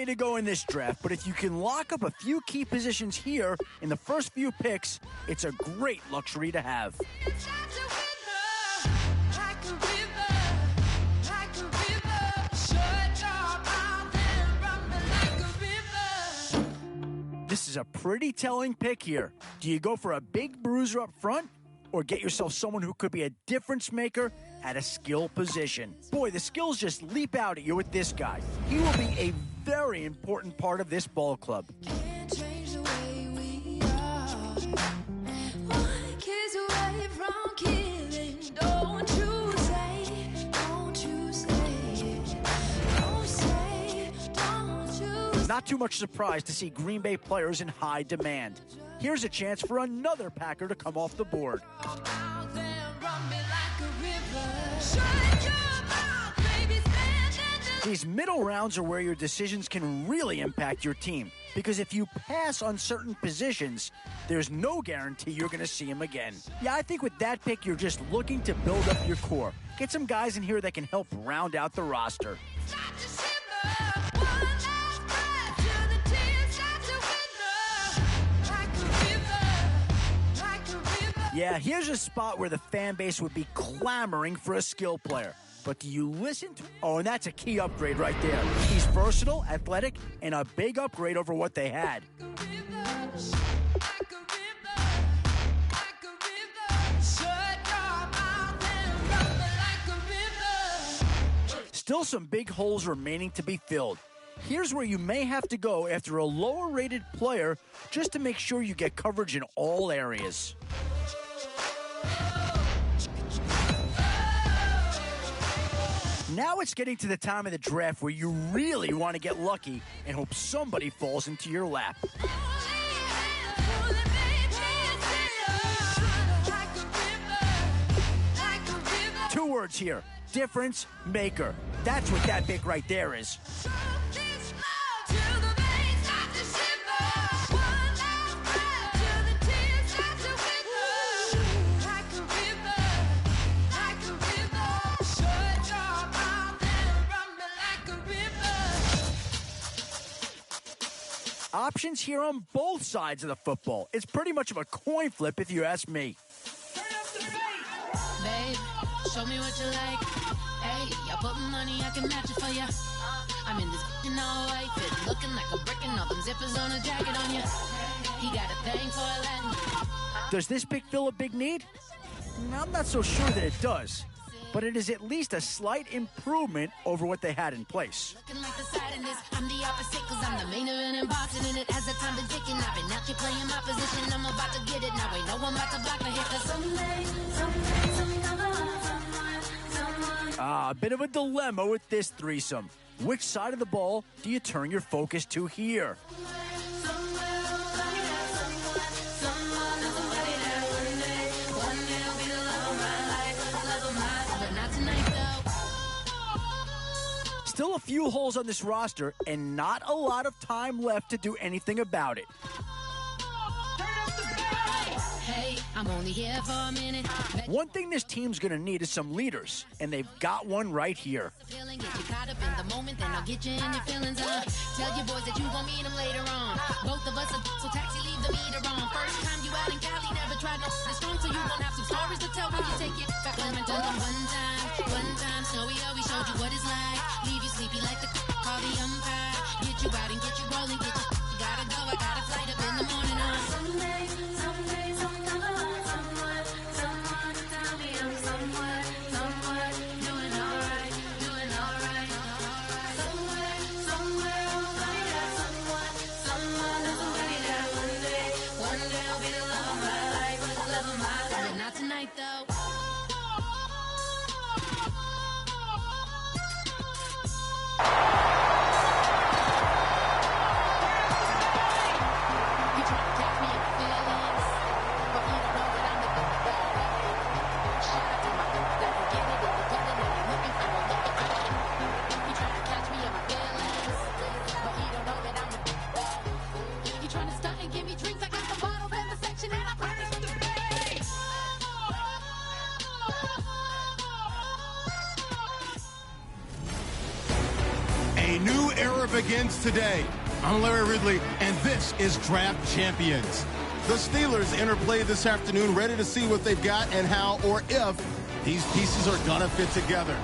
way to go in this draft, but if you can lock up a few key positions here in the first few picks, it's a great luxury to have. This is a pretty telling pick here. Do you go for a big bruiser up front, or get yourself someone who could be a difference maker at a skill position? Boy, the skills just leap out at you with this guy. He will be a very important part of this ball club. Can't change the way we are. One kiss away from killing. Don't you say it. Don't you say it. Don't say it. Don't you. Not too much surprise to see Green Bay players in high demand. Here's a chance for another Packer to come off the board. These middle rounds are where your decisions can really impact your team, because if you pass on certain positions, there's no guarantee you're going to see them again. Yeah, I think with that pick, you're just looking to build up your core. Get some guys in here that can help round out the roster. Yeah, here's a spot where the fan base would be clamoring for a skill player. But do you listen to... Oh, and that's a key upgrade right there. He's versatile, athletic, and a big upgrade over what they had. Still some big holes remaining to be filled. Here's where you may have to go after a lower-rated player just to make sure you get coverage in all areas. Now it's getting to the time of the draft where you really want to get lucky and hope somebody falls into your lap. 2 words here: difference maker. That's what that pick right there is. Options here on both sides of the football. It's pretty much of a coin flip if you ask me. Babe, show me what you like. Hey, I put money, I can match it for ya. I'm in this all white fit, looking like a brick and all them zippers on a jacket on ya. He got a thing for a Latin. Does this pick fill a big need? I'm not so sure that it does, but it is at least a slight improvement over what they had in place. Looking like the side in this, I'm the opposite, cause I'm the main event in boxing, and it has the time been ticking. I've been out here playing my position, I'm about to get it. Now ain't no one about to block the hit, cause someday, A bit of a dilemma with this threesome. Which side of the ball do you turn your focus to here? Still a few holes on this roster, and not a lot of time left to do anything about it. Hey, I'm only here for a minute. One thing this team's gonna need is some leaders, and they've got one right here. Get you caught up in the moment, then I'll get you in your feelings. Tell your boys that you gon' meet them later on. Both of us are so taxi, leave the meter on. First time you out in Cali, never tried no strong, so you gon' have some stories to tell when you take it back. When I done them one time, Snowy always showed you what it's like. Leave you sleepy like the call the umpire. Get you out and get you rolling, get you gotta go. I got a flight up in the morning on someday, someone to tell me I'm somewhere, doing alright. Somewhere, I'll find out someone that's somebody that one day I'll be the love of my life, but not tonight though. new era begins today. I'm Larry Ridley, and this is Draft Champions. The Steelers enter play this afternoon, ready to see what they've got and how or if these pieces are going to fit together.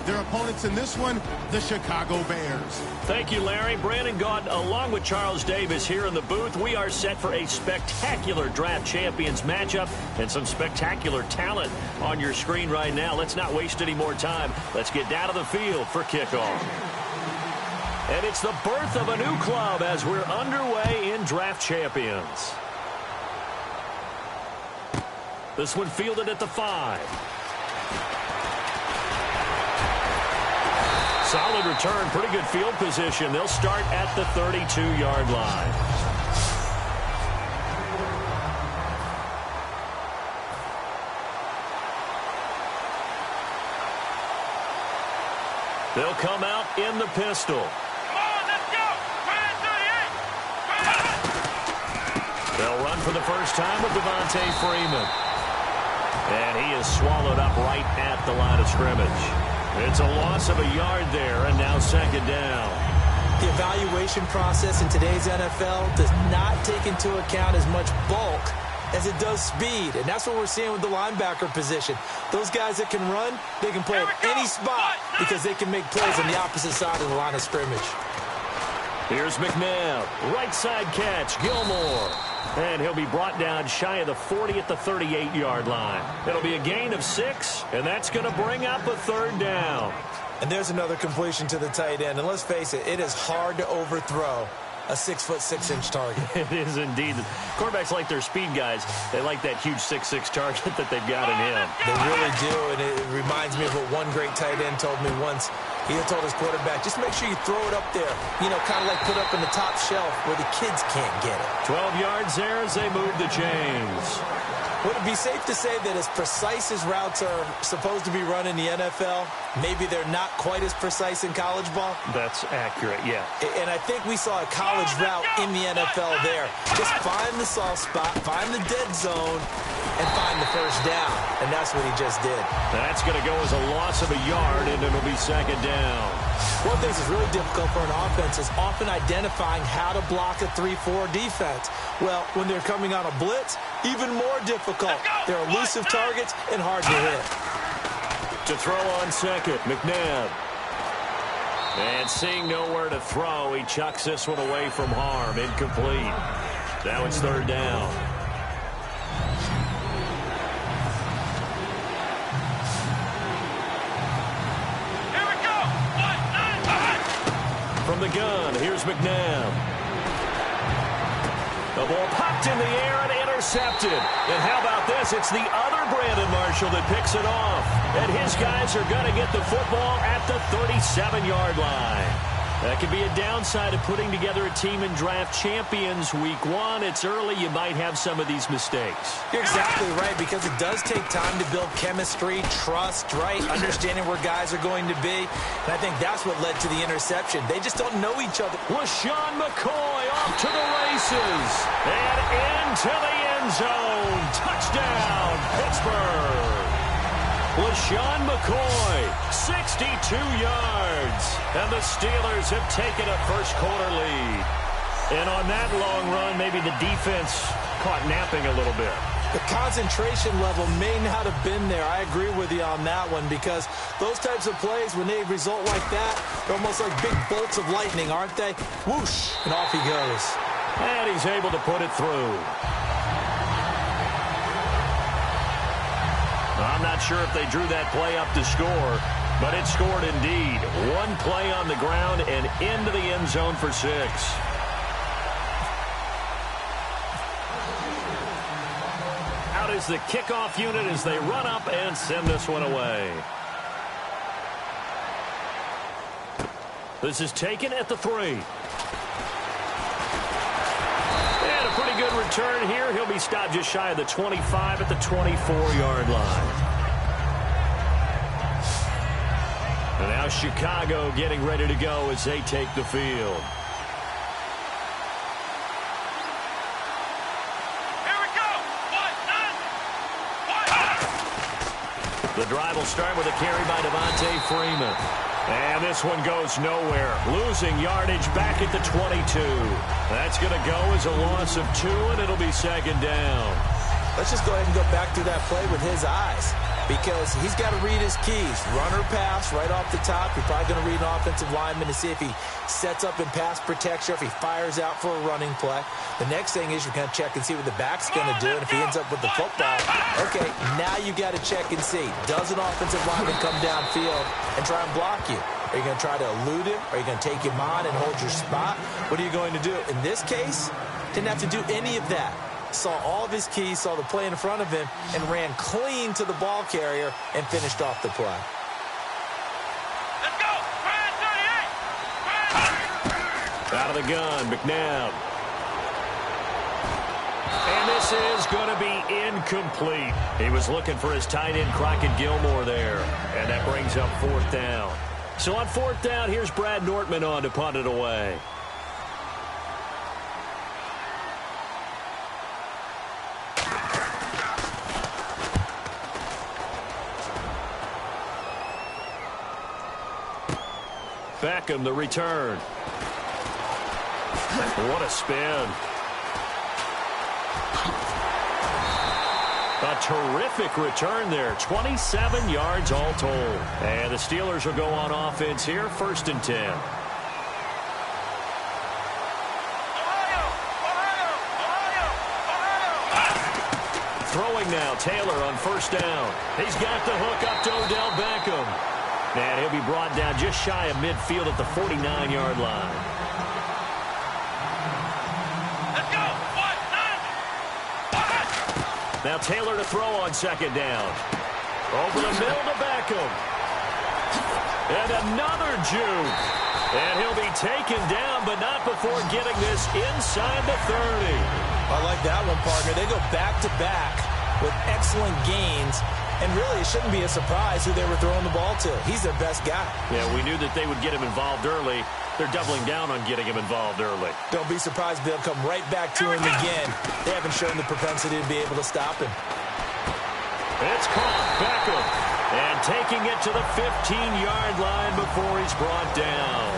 Their opponents in this one, the Chicago Bears. Thank you, Larry. Brandon Gaudin, along with Charles Davis here in the booth. We are set for a spectacular Draft Champions matchup and some spectacular talent on your screen right now. Let's not waste any more time. Let's get down to the field for kickoff. And it's the birth of a new club as we're underway in Draft Champions. This one fielded at the 5. Solid return, pretty good field position. They'll start at the 32-yard line. They'll come out in the pistol. Come on, let's go! 38! They'll run for the first time with Devontae Freeman. And he is swallowed up right at the line of scrimmage. It's a loss of a yard there, and now second down. The evaluation process in today's NFL does not take into account as much bulk as it does speed, and that's what we're seeing with the linebacker position. Those guys that can run, they can play at any spot because they can make plays on the opposite side of the line of scrimmage. Here's McNabb, right side catch, Gilmore. And he'll be brought down shy of the 40 at the 38-yard line. It'll be a gain of 6, and that's going to bring up a third down. And there's another completion to the tight end. And let's face it, it is hard to overthrow a 6'6" target. It is indeed. Quarterbacks like their speed guys. They like that huge 6'6" target that they've got in him. They really do, and it reminds me of what one great tight end told me once. He had told his quarterback, just make sure you throw it up there, kind of like put up in the top shelf where the kids can't get it. 12 yards there as they move the chains. Would it be safe to say that as precise as routes are supposed to be run in the NFL, maybe they're not quite as precise in college ball? That's accurate, yeah. And I think we saw a college route in the NFL there. Just find the soft spot, find the dead zone, and find the first down. And that's what he just did. That's going to go as a loss of a yard, and it'll be second down. One thing that's really difficult for an offense is often identifying how to block a 3-4 defense. Well, when they're coming on a blitz, even more difficult. They're elusive targets and hard to hit. To throw on second, McNabb. And seeing nowhere to throw, he chucks this one away from harm. Incomplete. Now it's third down. From the gun, here's McNabb. The ball popped in the air and intercepted. And how about this? It's the other Brandon Marshall that picks it off. And his guys are going to get the football at the 37-yard line. That could be a downside of putting together a team in Draft Champions Week 1. It's early. You might have some of these mistakes. You're exactly right, because it does take time to build chemistry, trust, right? Understanding where guys are going to be. And I think that's what led to the interception. They just don't know each other. LaShawn McCoy off to the races. And into the end zone. Touchdown, Pittsburgh. LaShawn McCoy, 62 yards. And the Steelers have taken a first-quarter lead. And on that long run, maybe the defense caught napping a little bit. The concentration level may not have been there. I agree with you on that one, because those types of plays, when they result like that, they're almost like big bolts of lightning, aren't they? Whoosh, and off he goes. And he's able to put it through. I'm not sure if they drew that play up to score, but it scored indeed. One play on the ground and into the end zone for 6. Out is the kickoff unit as they run up and send this one away. This is taken at the 3. And a pretty good return here. He'll be stopped just shy of the 25 at the 24-yard line. And now Chicago getting ready to go as they take the field. Here we go! The drive will start with a carry by Devontae Freeman. And this one goes nowhere. Losing yardage back at the 22. That's going to go as a loss of 2, and it'll be second down. Let's just go ahead and go back through that play with his eyes, because he's got to read his keys. Run or pass right off the top. You're probably going to read an offensive lineman to see if he sets up in pass protection, or if he fires out for a running play. The next thing is you're going to check and see what the back's going to do, and if he ends up with the football, okay, now you got to check and see. Does an offensive lineman come downfield and try and block you? Are you going to try to elude him? Are you going to take him on and hold your spot? What are you going to do? In this case, didn't have to do any of that. Saw all of his keys, saw the play in front of him, and ran clean to the ball carrier and finished off the play. Let's go! Out of the gun, McNabb. And this is going to be incomplete. He was looking for his tight end, Crockett Gilmore, there. And that brings up 4th down. So on 4th down, here's Brad Nortman on to punt it away. Beckham, the return. What a spin. A terrific return there. 27 yards all told. And the Steelers will go on offense here, 1st and 10. Throwing now, Taylor on 1st down. He's got the hook up to Odell Beckham. And he'll be brought down just shy of midfield at the 49-yard line. Let's go! Now Taylor to throw on 2nd down. Over the middle to Beckham. And another juke. And he'll be taken down, but not before getting this inside the 30. I like that one, partner. They go back-to-back with excellent gains. And really, it shouldn't be a surprise who they were throwing the ball to. He's their best guy. Yeah, we knew that they would get him involved early. They're doubling down on getting him involved early. Don't be surprised they'll come right back to him again. They haven't shown the propensity to be able to stop him. It's caught. Beckham. And taking it to the 15-yard line before he's brought down.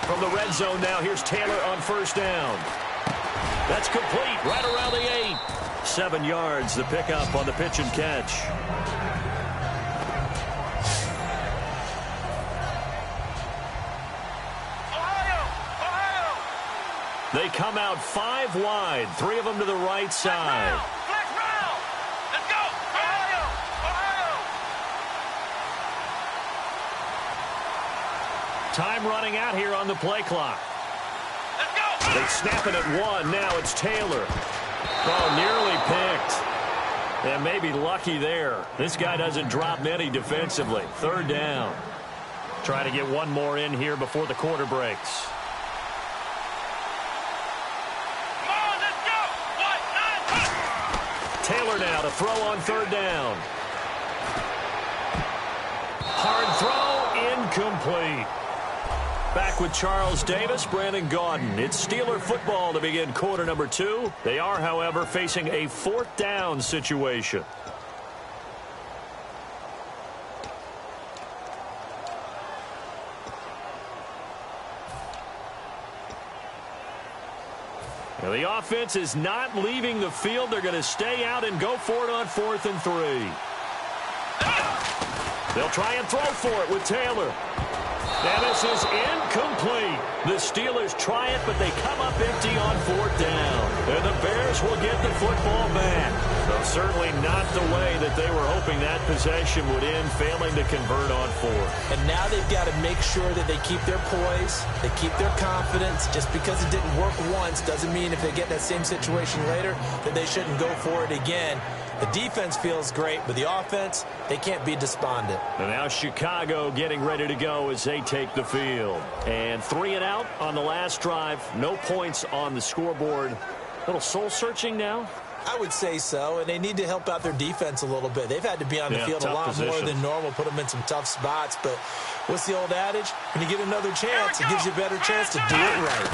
From the red zone now, here's Taylor on 1st down. That's complete, right around the 8. 7 yards, the pickup on the pitch and catch. They come out 5 wide, 3 of them to the right side. Time running out here on the play clock. They snap it at 1. Now it's Taylor. Oh, nearly picked. And maybe lucky there. This guy doesn't drop many defensively. 3rd down. Try to get one more in here before the quarter breaks. Taylor now to throw on 3rd down. Hard throw, incomplete. Back with Charles Davis, Brandon Gaudin. It's Steeler football to begin quarter number 2. They are, however, facing a 4th down situation. Now, the offense is not leaving the field. They're going to stay out and go for it on 4th and 3. They'll try and throw for it with Taylor. And this is incomplete. The Steelers try it, but they come up empty on 4th down. And the Bears will get the football back. Though certainly not the way that they were hoping that possession would end, failing to convert on 4th. And now they've got to make sure that they keep their poise, they keep their confidence. Just because it didn't work once doesn't mean if they get that same situation later that they shouldn't go for it again. The defense feels great, but the offense, they can't be despondent. And now Chicago getting ready to go as they take the field. And 3 and out on the last drive. No points on the scoreboard. A little soul-searching now. I would say so, and they need to help out their defense a little bit. They've had to be on the field a lot more than normal, put them in some tough spots. But what's the old adage? When you get another chance, it gives you a better chance to do it right.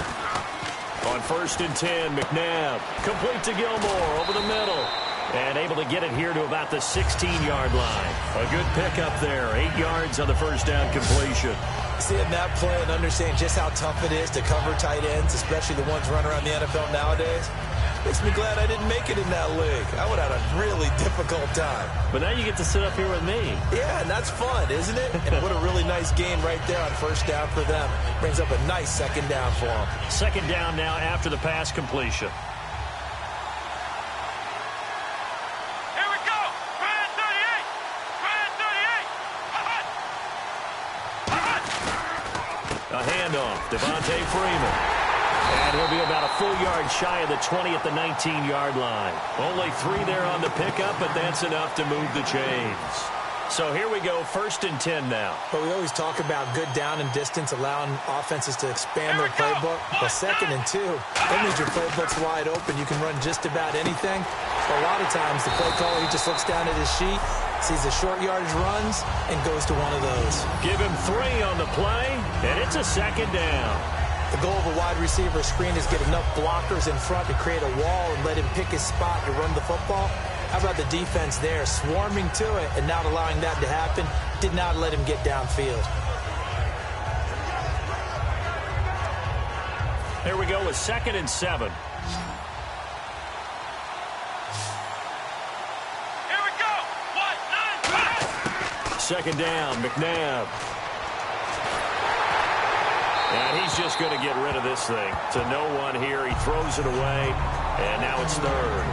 On 1st and 10, McNabb complete to Gilmore over the middle. And able to get it here to about the 16-yard line. A good pickup there. 8 yards on the first down completion. Seeing that play and understanding just how tough it is to cover tight ends, especially the ones running around the NFL nowadays, makes me glad I didn't make it in that league. I would have had a really difficult time. But now you get to sit up here with me. Yeah, and that's fun, isn't it? And what a really nice gain right there on first down for them. Brings up a nice second down for them. Second down now after the pass completion. A handoff, Devontae Freeman. And he'll be about a full yard shy of the 20 at the 19-yard line. Only 3 there on the pickup, but that's enough to move the chains. So here we go, 1st and 10 now. But we always talk about good down and distance, allowing offenses to expand their playbook. Well, 2nd and 2, that means your playbook's wide open. You can run just about anything. But a lot of times, the play caller, he just looks down at his sheet, sees the short yardage runs, and goes to one of those. Give him 3 on the play, and it's a second down. The goal of a wide receiver screen is get enough blockers in front to create a wall and let him pick his spot to run the football. How about the defense there, swarming to it and not allowing that to happen? Did not let him get downfield. There we go with 2nd and 7. Second down, McNabb. And he's just going to get rid of this thing. To no one here. He throws it away, and now it's 3rd.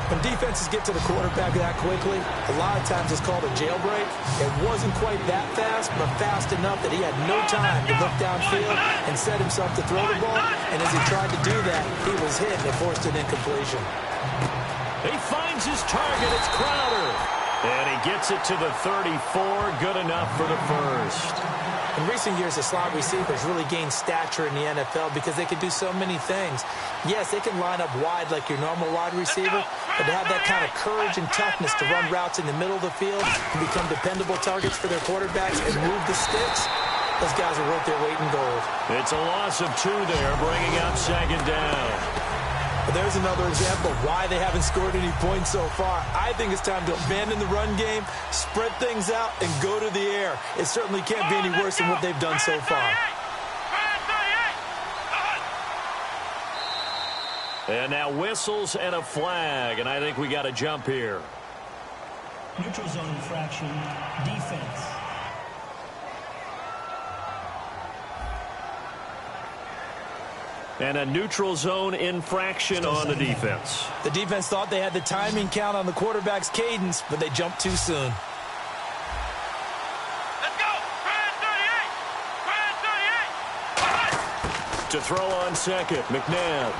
When defenses get to the quarterback that quickly, a lot of times it's called a jailbreak. It wasn't quite that fast, but fast enough that he had no time to look downfield and set himself to throw the ball. And as he tried to do that, he was hit and forced an incompletion. He finds his target. It's Crowder. And he gets it to the 34. Good enough for the first. In recent years, the slot receivers really gained stature in the NFL because they can do so many things. Yes, they can line up wide like your normal wide receiver, but to have that kind of courage and toughness to run routes in the middle of the field and become dependable targets for their quarterbacks and move the sticks, those guys are worth their weight in gold. It's a loss of 2 there, bringing up 2nd down. But there's another example of why they haven't scored any points so far. I think it's time to abandon the run game, spread things out, and go to the air. It certainly can't be any worse than what they've done so far. And now whistles and a flag, and I think we got a jump here. Neutral zone infraction, defense. And a neutral zone infraction on the defense. The defense thought they had the timing count on the quarterback's cadence, but they jumped too soon. Let's go! To throw on 2nd, McNabb.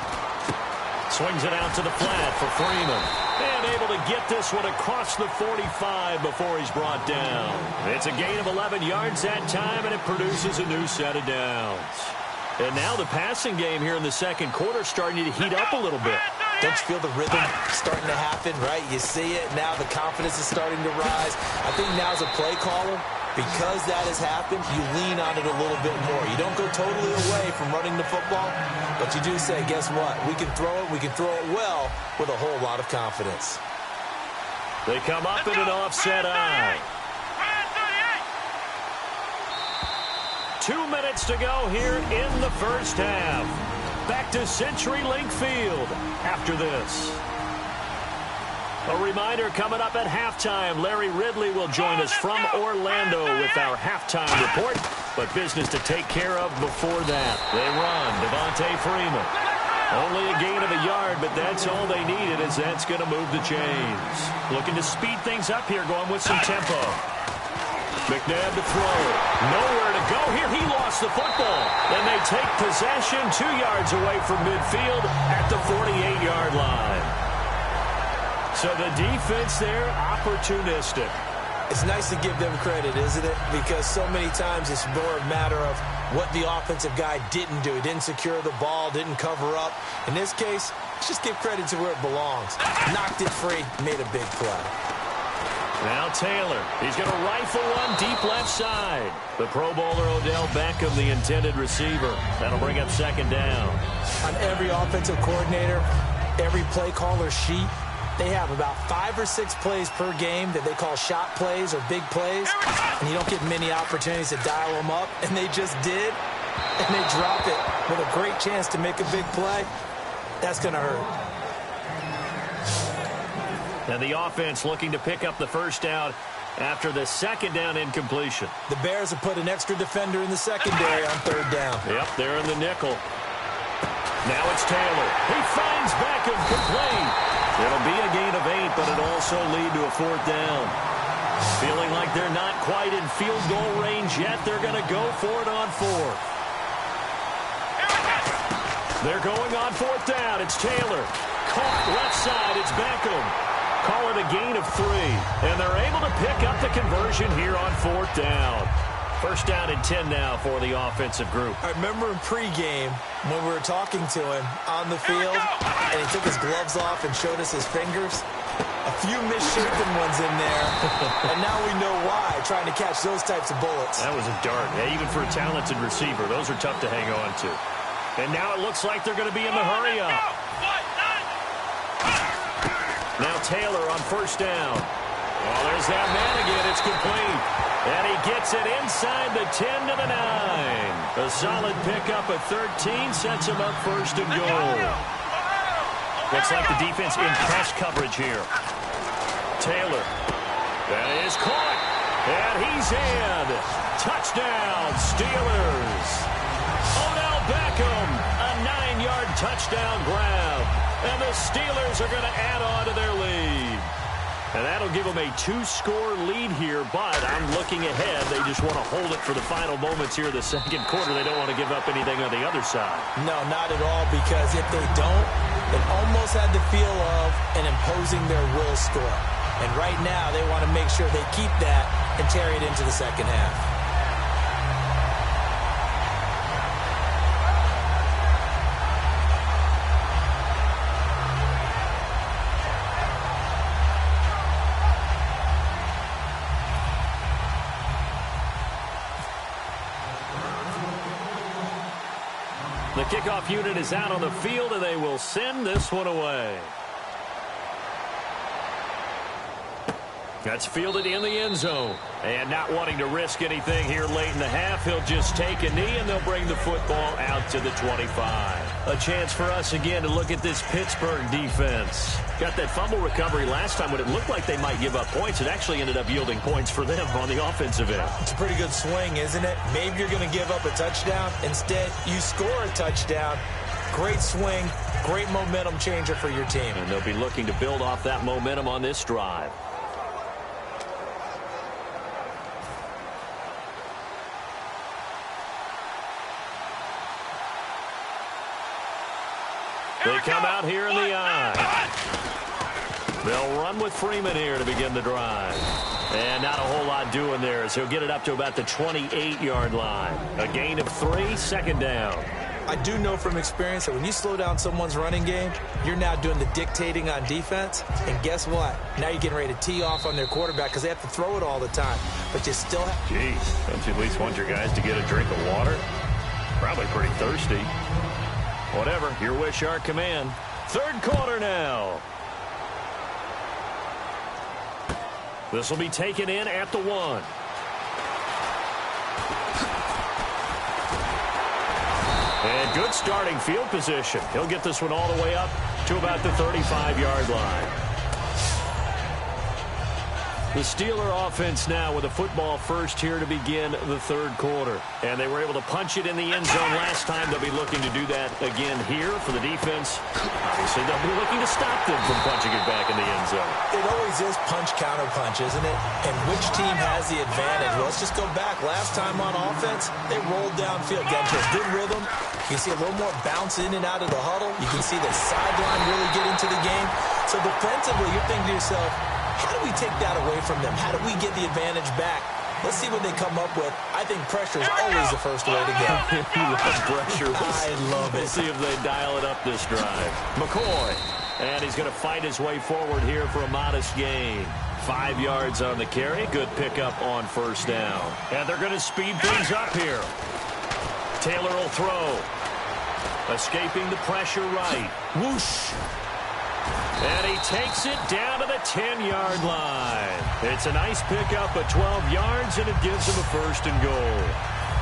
Swings it out to the flat for Freeman. And able to get this one across the 45 before he's brought down. It's a gain of 11 yards that time, and it produces a new set of downs. And now the passing game here in the second quarter starting to heat up a little bit. Don't you feel the rhythm starting to happen, right? You see it. Now the confidence is starting to rise. I think now as a play caller, because that has happened, you lean on it a little bit more. You don't go totally away from running the football, but you do say, guess what? We can throw it. We can throw it well with a whole lot of confidence. They come up in an offset eye. 2 minutes to go here in the first half. Back to CenturyLink Field after this. A reminder coming up at halftime. Larry Ridley will join us from Orlando with our halftime report. But business to take care of before that. They run. Devontae Freeman. Only a gain of a yard, but that's all they needed, as that's going to move the chains. Looking to speed things up here, going with some tempo. McNabb to throw. Nowhere to go here. He lost the football. Then they take possession 2 yards away from midfield at the 48-yard line. So the defense there, opportunistic. It's nice to give them credit, isn't it? Because so many times it's more a matter of what the offensive guy didn't do. He didn't secure the ball, didn't cover up. In this case, Let's just give credit to where it belongs. Knocked it free, made a big play. Now Taylor. He's going to rifle one deep left side. The Pro Bowler Odell Beckham, the intended receiver. That'll bring up second down. On every offensive coordinator, every play caller sheet, they have about 5 or 6 plays per game that they call shot plays or big plays. And you don't get many opportunities to dial them up. And they just did. And they drop it with a great chance to make a big play. That's going to hurt. And the offense looking to pick up the first down after the second down incompletion. The Bears have put an extra defender in the secondary on third down. Yep, they're in the nickel. Now it's Taylor. He finds Beckham complete. It'll be a gain of 8, but it'll also lead to a fourth down. Feeling like they're not quite in field goal range yet, they're going to go for it on fourth. They're going on fourth down. It's Taylor. Caught left side. It's Beckham. Call it a gain of 3. And they're able to pick up the conversion here on fourth down. First down and 10 now for the offensive group. I remember in pregame when we were talking to him on the field, and he took his gloves off and showed us his fingers. A few misshapen ones in there, and now we know why, trying to catch those types of bullets. That was a dart. Yeah, even for a talented receiver, those are tough to hang on to. And now it looks like they're going to be in the hurry-up. Now Taylor on first down. Well, there's that man again. It's complete. And he gets it inside the 10 to the 9. A solid pickup of 13 sets him up first and goal. Looks like the defense in press coverage here. Taylor. That is caught. And he's in. Touchdown, Steelers. Odell Beckham, a 9-yard touchdown grab. And the Steelers are going to add on to their lead. And that'll give them a 2-score lead here, but I'm looking ahead. They just want to hold it for the final moments here of the second quarter. They don't want to give up anything on the other side. No, not at all, because if they don't, it almost had the feel of an imposing their will score. And right now, they want to make sure they keep that and carry it into the second half. The kickoff unit is out on the field, and they will send this one away. That's fielded in the end zone. And not wanting to risk anything here late in the half, he'll just take a knee, and they'll bring the football out to the 25. A chance for us again to look at this Pittsburgh defense. Got that fumble recovery last time when it looked like they might give up points. It actually ended up yielding points for them on the offensive end. It's a pretty good swing, isn't it? Maybe you're going to give up a touchdown. Instead, you score a touchdown. Great swing, great momentum changer for your team. And they'll be looking to build off that momentum on this drive. They come out here in the eye. They'll run with Freeman here to begin the drive. And not a whole lot doing there as he'll get it up to about the 28-yard line. A gain of 3, second down. I do know from experience that when you slow down someone's running game, you're now doing the dictating on defense. And guess what? Now you're getting ready to tee off on their quarterback because they have to throw it all the time. But you still have... Jeez, don't you at least want your guys to get a drink of water? Probably pretty thirsty. Whatever, your wish, our command. Third quarter now. This will be taken in at the 1. And good starting field position. He'll get this one all the way up to about the 35-yard line. The Steeler offense now with a football first here to begin the third quarter. And they were able to punch it in the end zone last time. They'll be looking to do that again here for the defense. Obviously, they'll be looking to stop them from punching it back in the end zone. It always is punch-counter-punch, isn't it? And which team has the advantage? Well, let's just go back. Last time on offense, they rolled downfield, got into a good rhythm. You can see a little more bounce in and out of the huddle. You can see the sideline really get into the game. So defensively, you're thinking to yourself, how do we take that away from them? How do we get the advantage back? Let's see what they come up with. I think pressure is always the first way to go. He loves pressure. I love it. We'll see if they dial it up this drive. McCoy. And he's going to fight his way forward here for a modest gain. 5 yards on the carry. Good pickup on first down. And they're going to speed things up here. Taylor will throw. Escaping the pressure right. Whoosh. And he takes it down to the 10-yard line. It's a nice pickup of 12 yards, and it gives him a first and goal.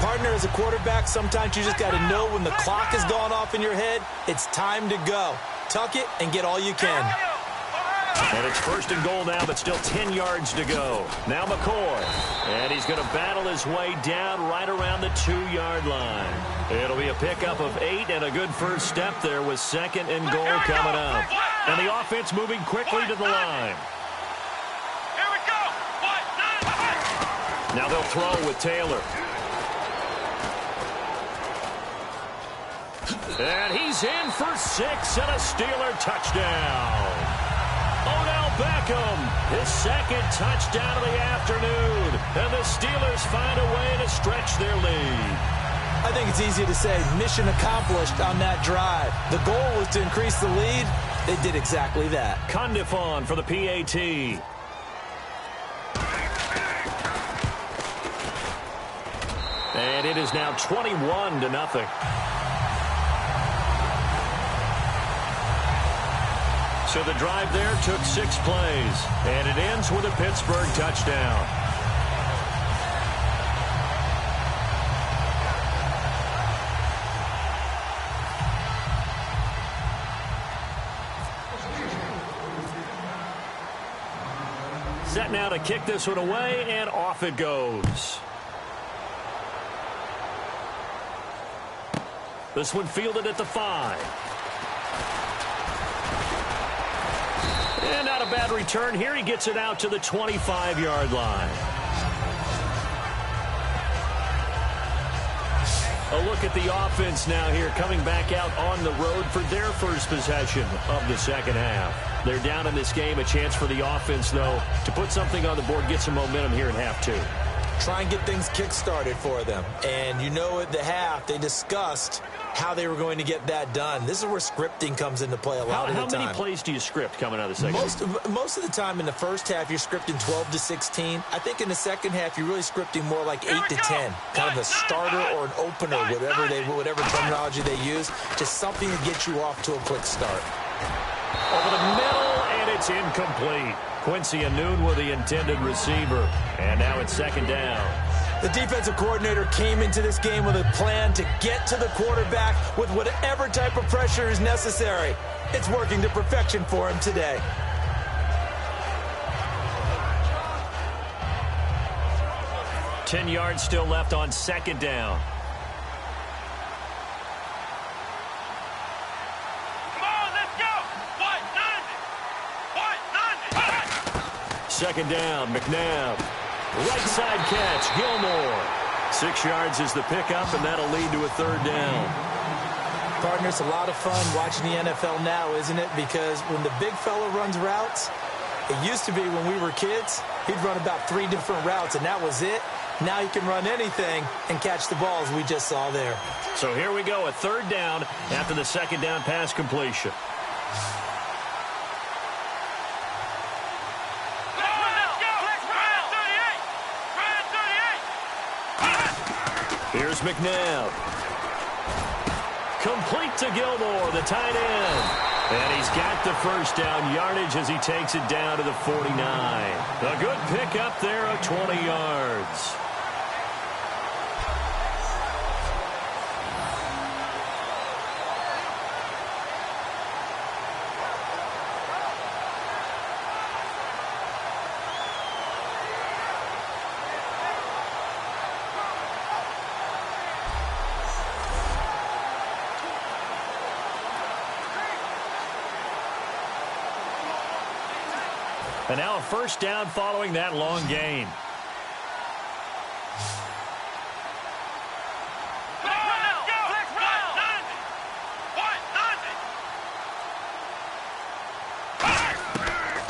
Partner, as a quarterback, sometimes you just got to know when the clock has gone off in your head, it's time to go. Tuck it and get all you can. And it's first and goal now, but still 10 yards to go. Now McCoy. And he's going to battle his way down right around the 2-yard line. It'll be a pickup of 8 and a good first step there with second and goal coming up. And the offense moving quickly to the line. Here we go. Now they'll throw with Taylor. And he's in for 6 and a Steeler touchdown. Odell Beckham, his second touchdown of the afternoon. And the Steelers find a way to stretch their lead. I think it's easy to say mission accomplished on that drive. The goal was to increase the lead. They did exactly that. Condifon for the PAT. And it is now 21-0. So the drive there took 6 plays, and it ends with a Pittsburgh touchdown. Set now to kick this one away, and off it goes. This one fielded at the 5. And not a bad return here. He gets it out to the 25-yard line. A look at the offense now here, coming back out on the road for their first possession of the second half. They're down in this game. A chance for the offense, though, to put something on the board, get some momentum here in half 2. Try and get things kick-started for them. And you know at the half, they discussed how they were going to get that done. This is where scripting comes into play a lot of the time. How many plays do you script coming out of the second? Most of the time in the first half, you're scripting 12 to 16. I think in the second half, you're really scripting more like 8 to 10. Kind of a starter or an opener, whatever terminology they use. Just something to get you off to a quick start. Over the middle, and it's incomplete. Quincy Anoon with the intended receiver. And now it's second down. The defensive coordinator came into this game with a plan to get to the quarterback with whatever type of pressure is necessary. It's working to perfection for him today. Ten yards still left on second down. Second down, McNabb. Right side catch, Gilmore. 6 yards is the pickup, and that'll lead to a third down. Partner, it's a lot of fun watching the NFL now, isn't it? Because when the big fella runs routes, it used to be when we were kids, he'd run about 3 different routes, and that was it. Now he can run anything and catch the balls we just saw there. So here we go, a third down after the second down pass completion. Here's McNabb. Complete to Gilmore, the tight end. And he's got the first down yardage as he takes it down to the 49. A good pickup there of 20 yards. And now a first down following that long gain.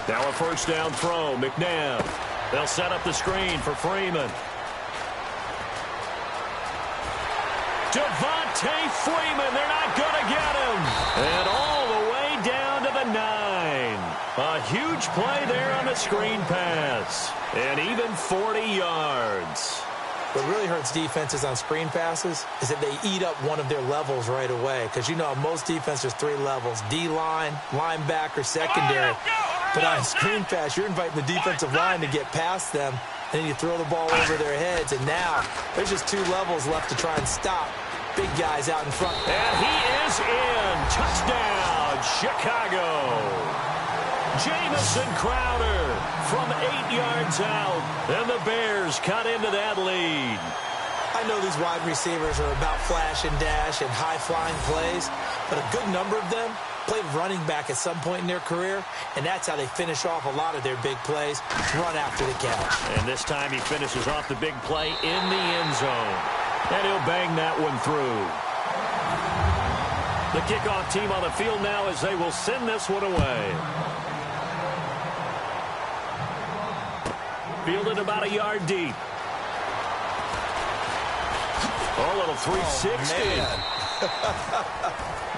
Now a first down throw, McNabb. They'll set up the screen for Freeman. Devontae Freeman, they're not going to get him. And all the way down to the 9. A huge play there on the screen pass. And even 40 yards. What really hurts defenses on screen passes is that they eat up one of their levels right away. Because you know, most defenses, 3 levels. D-line, linebacker, secondary. But on a screen pass, you're inviting the defensive line to get past them. And then you throw the ball over their heads. And now there's just 2 levels left to try and stop big guys out in front. And he is in. Touchdown, Chicago. Jamison Crowder from 8 yards out. And the Bears cut into that lead. I know these wide receivers are about flash and dash and high-flying plays, but a good number of them played running back at some point in their career, and that's how they finish off a lot of their big plays, run after the catch. And this time he finishes off the big play in the end zone. And he'll bang that one through. The kickoff team on the field now as they will send this one away. Fielded about a yard deep. Oh, a little 360.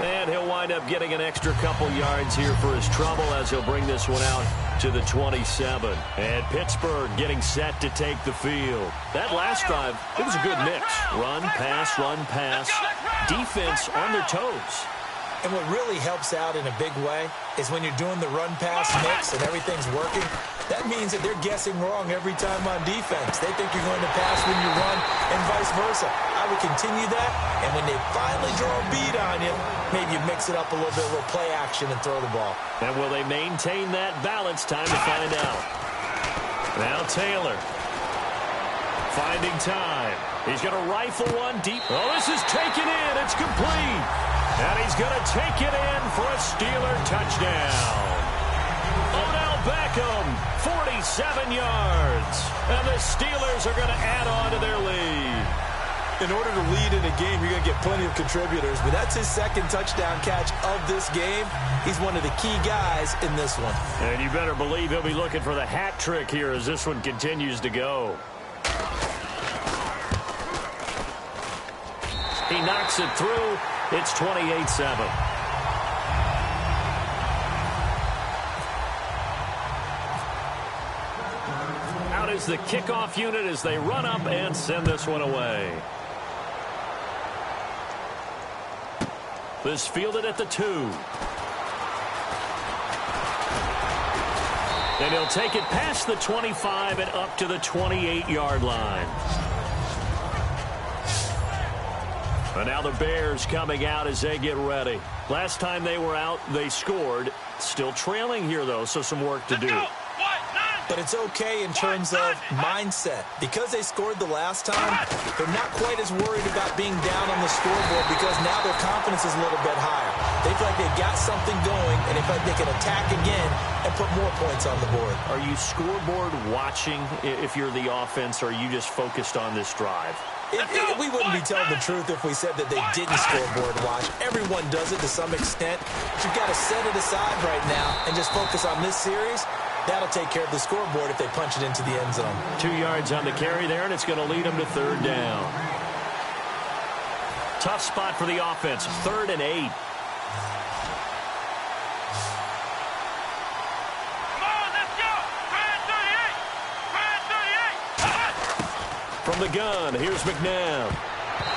And he'll wind up getting an extra couple yards here for his trouble as he'll bring this one out to the 27. And Pittsburgh getting set to take the field. That last drive, it was a good mix. Run, pass, defense on their toes. And what really helps out in a big way is when you're doing the run-pass mix and everything's working, that means that they're guessing wrong every time on defense. They think you're going to pass when you run and vice versa. I would continue that, and when they finally draw a bead on you, maybe you mix it up a little bit, a little play action, and throw the ball. And will they maintain that balance? Time to find out. Now Taylor finding time. He's going to rifle one deep. Oh, this is taken in. It's complete. And he's going to take it in for a Steeler touchdown. Odell Beckham, 47 yards. And the Steelers are going to add on to their lead. In order to lead in a game, you're going to get plenty of contributors. But that's his second touchdown catch of this game. He's one of the key guys in this one. And you better believe he'll be looking for the hat trick here as this one continues to go. He knocks it through. It's 28-7. Out is the kickoff unit as they run up and send this one away. This fielded at the 2. And he'll take it past the 25 and up to the 28-yard line. And now the Bears coming out as they get ready. Last time they were out, they scored. Still trailing here, though, so some work to do. But it's okay in terms of mindset. Because they scored the last time, they're not quite as worried about being down on the scoreboard because now their confidence is a little bit higher. They feel like they've got something going, and they feel like they can attack again and put more points on the board. Are you scoreboard watching if you're the offense, or are you just focused on this drive? We wouldn't be telling the truth if we said that they didn't scoreboard watch. Everyone does it to some extent. But you've got to set it aside right now and just focus on this series. That'll take care of the scoreboard if they punch it into the end zone. 2 yards on the carry there, and it's going to lead them to 3rd down. Tough spot for the offense, 3rd and 8. From the gun, here's McNabb.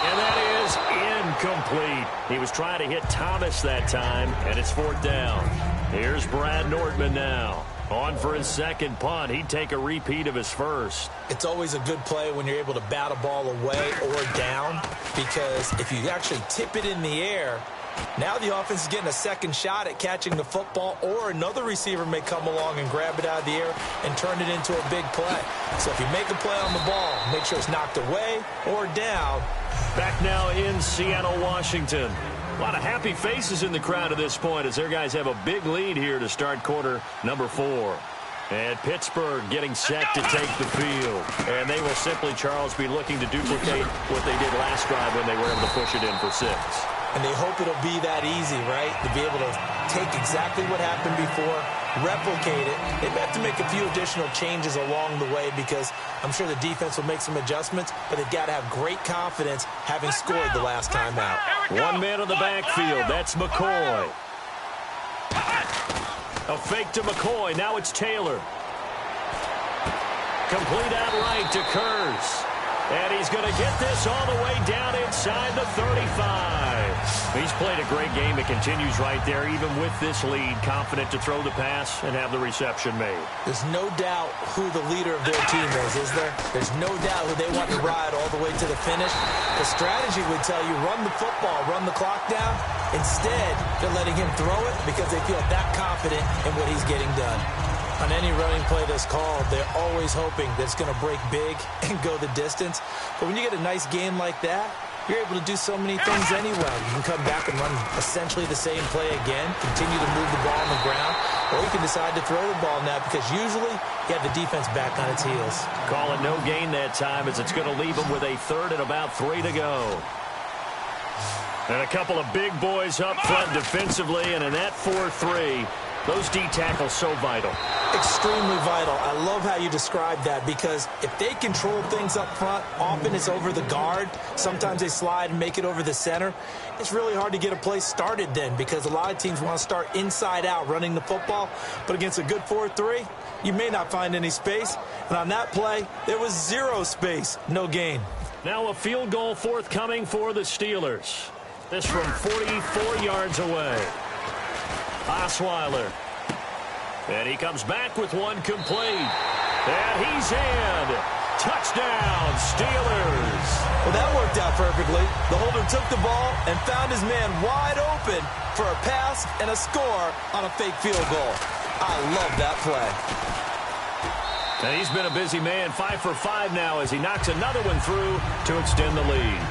And that is incomplete. He was trying to hit Thomas that time, and it's 4th down. Here's Brad Nordman now. On for his second punt. He'd take a repeat of his first. It's always a good play when you're able to bat a ball away or down, because if you actually tip it in the air, now the offense is getting a second shot at catching the football, or another receiver may come along and grab it out of the air and turn it into a big play. So if you make a play on the ball, make sure it's knocked away or down. Back now in Seattle, Washington. A lot of happy faces in the crowd at this point as their guys have a big lead here to start quarter number 4. And Pittsburgh getting set to take the field. And they will simply, Charles, be looking to duplicate what they did last drive when they were able to push it in for 6. and they hope it'll be that easy, right? To be able to take exactly what happened before, replicate it. They may have to make a few additional changes along the way because I'm sure the defense will make some adjustments, but they've got to have great confidence having scored the last time out. One man on the backfield. That's McCoy. A fake to McCoy. Now it's Taylor. Complete out right to Kurz. And he's going to get this all the way down inside the 35. He's played a great game. It continues right there, even with this lead. Confident to throw the pass and have the reception made. There's no doubt who the leader of their team is there? There's no doubt who they want to ride all the way to the finish. The strategy would tell you run the football, run the clock down. Instead, they're letting him throw it because they feel that confident in what he's getting done. On any running play that's called, they're always hoping that it's going to break big and go the distance. But when you get a nice game like that, you're able to do so many things anyway. You can come back and run essentially the same play again, continue to move the ball on the ground, or you can decide to throw the ball now because usually you have the defense back on its heels. Call it no gain that time as it's going to leave them with a third and about 3 to go. And a couple of big boys up front defensively, and in that 4-3, those D tackles so vital. Extremely vital. I love how you describe that because if they control things up front, often it's over the guard. Sometimes they slide and make it over the center. It's really hard to get a play started then because a lot of teams want to start inside out running the football. But against a good 4-3, you may not find any space. And on that play, there was 0 space, no gain. Now a field goal forthcoming for the Steelers. This from 44 yards away. Osweiler. And he comes back with one complete. And he's in. Touchdown, Steelers. Well, that worked out perfectly. The holder took the ball and found his man wide open for a pass and a score on a fake field goal. I love that play. And he's been a busy man, 5 for 5 now as he knocks another one through to extend the lead.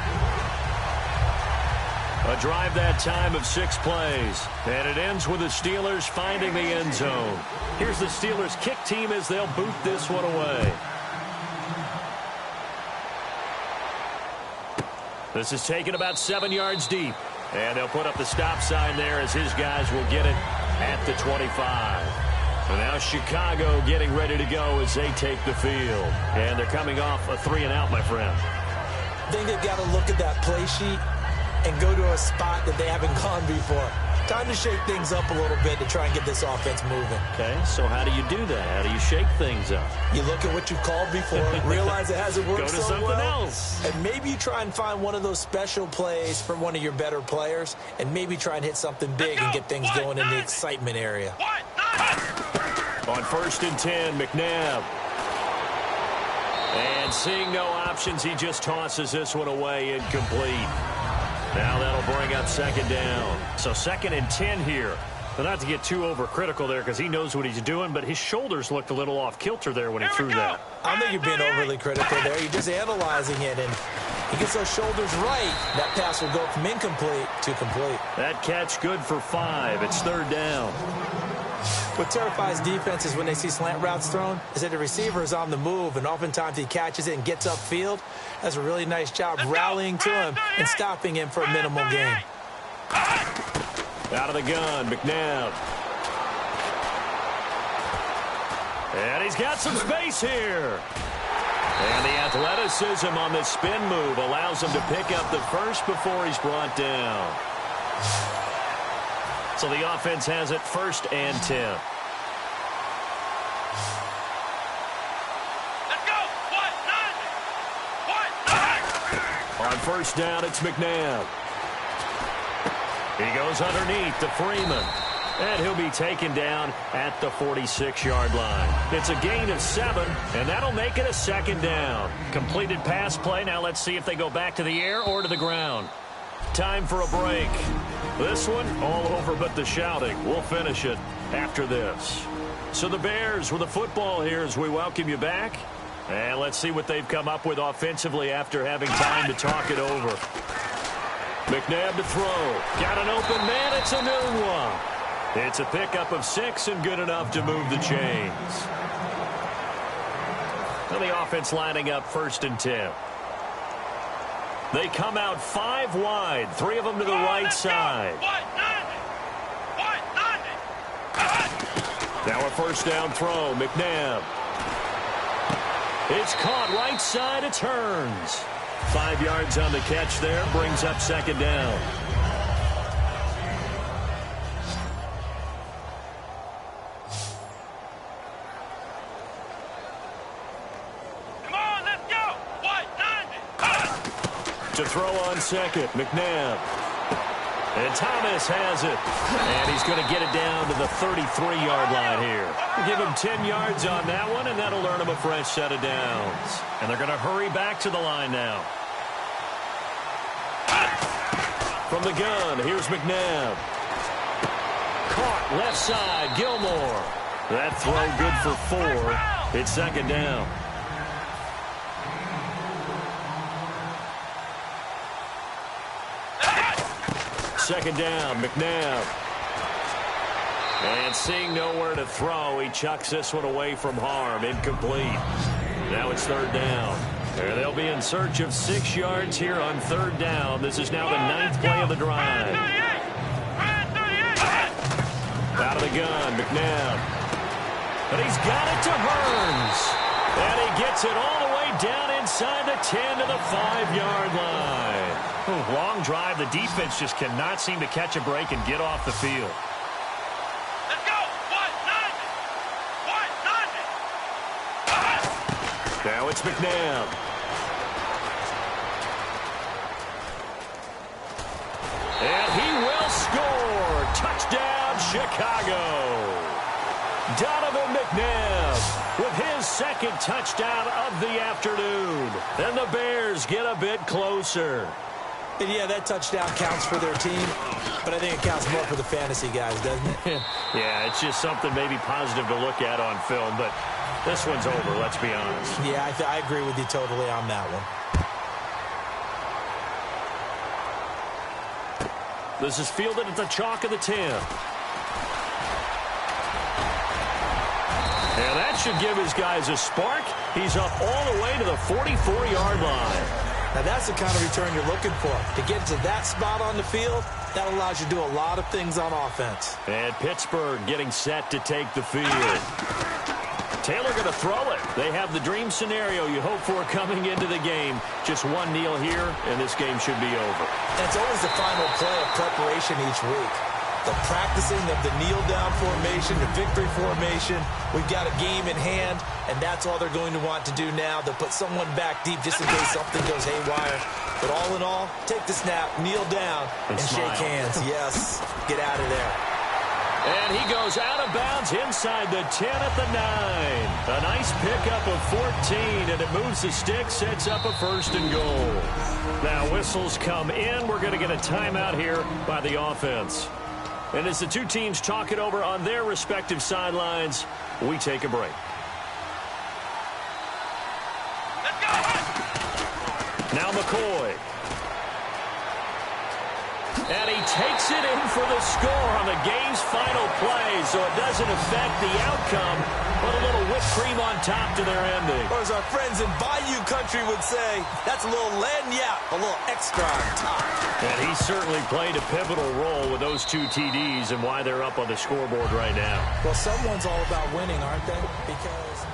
A drive that time of 6 plays. And it ends with the Steelers finding the end zone. Here's the Steelers kick team as they'll boot this one away. This is taken about 7 yards deep. And they'll put up the stop sign there as his guys will get it at the 25. And now Chicago getting ready to go as they take the field. And they're coming off a 3-and-out, my friend. I think they've got to look at that play sheet and go to a spot that they haven't gone before. Time to shake things up a little bit to try and get this offense moving. Okay, so how do you do that? How do you shake things up? You look at what you've called before, realize it hasn't worked go to so something well, else. and maybe you try and find one of those special plays from one of your better players, and maybe try and hit something big and get things going in the excitement area. On 1st and 10, McNabb. And seeing no options, he just tosses this one away, incomplete. Now that'll bring up 2nd down. So 2nd and 10 here. But not to get too overcritical there because he knows what he's doing, but his shoulders looked a little off kilter there when he threw that. I don't think you're being overly critical there. You're just analyzing it, and he gets those shoulders right. That pass will go from incomplete to complete. That catch good for 5. It's 3rd down. What terrifies defenses when they see slant routes thrown is that the receiver is on the move, and oftentimes he catches it and gets upfield. Does a really nice job rallying to him and stopping him for a minimal gain. Out of the gun, McNabb. And he's got some space here. And the athleticism on this spin move allows him to pick up the first before he's brought down. So the offense has it 1st and 10. Let's go. 1-9. On 1st down, it's McNabb. He goes underneath to Freeman. And he'll be taken down at the 46-yard line. It's a gain of 7, and that'll make it a 2nd down. Completed pass play. Now let's see if they go back to the air or to the ground. Time for a break. This one, all over but the shouting. We'll finish it after this. So the Bears with the football here as we welcome you back. And let's see what they've come up with offensively after having time to talk it over. McNabb to throw. Got an open man. It's a new one. It's a pickup of 6 and good enough to move the chains. And the offense lining up 1st and 10. They come out 5 wide, 3 of them to the right side. Now a first down throw, McNabb. It's caught right side, it turns. 5 yards on the catch there, brings up second down. Come on, let's go. White 90. To throw on second, McNabb. And Thomas has it. And he's going to get it down to the 33-yard line here. Give him 10 yards on that one, and that'll earn him a fresh set of downs. And they're going to hurry back to the line now. From the gun, here's McNabb. Caught left side, Gilmore. That throw good for 4. It's second down. Second down, McNabb. And seeing nowhere to throw, he chucks this one away from harm. Incomplete. Now it's third down. And they'll be in search of 6 yards here on third down. This is now the 9th play of the drive. Out of the gun, McNabb. But he's got it to Hearns. And he gets it all the way down inside the 10 to the 5-yard line. Long drive. The defense just cannot seem to catch a break and get off the field. Let's go. White 90. Now it's McNabb. And he will score. Touchdown, Chicago. Donovan McNabb with his second touchdown of the afternoon. And the Bears get a bit closer. And yeah, that touchdown counts for their team, but I think it counts more for the fantasy guys, doesn't it? Yeah, it's just something maybe positive to look at on film, but this one's over, let's be honest. Yeah, I agree with you totally on that one. This is fielded at the chalk of the 10. And that should give his guys a spark. He's up all the way to the 44-yard line. Now, that's the kind of return you're looking for. To get to that spot on the field, that allows you to do a lot of things on offense. And Pittsburgh getting set to take the field. Taylor going to throw it. They have the dream scenario you hope for coming into the game. Just one kneel here, and this game should be over. That's always the final play of preparation each week. The practicing of the kneel-down formation, the victory formation. We've got a game in hand, and that's all they're going to want to do now. They'll put someone back deep just in case something goes haywire. But all in all, take the snap, kneel down, and shake hands. Yes, get out of there. And he goes out of bounds inside the 10 at the 9. A nice pickup of 14, and it moves the stick, sets up a first and goal. Now whistles come in. We're going to get a timeout here by the offense. And as the two teams talk it over on their respective sidelines, we take a break. Let's go. Now McCoy. And he takes it in for the score on the game's final play, so it doesn't affect the outcome, but a little whipped cream on top to their ending. Or as our friends in Bayou Country would say, that's a little lagniappe, a little extra on top. And he certainly played a pivotal role with those 2 TDs and why they're up on the scoreboard right now. Well, someone's all about winning, aren't they? Because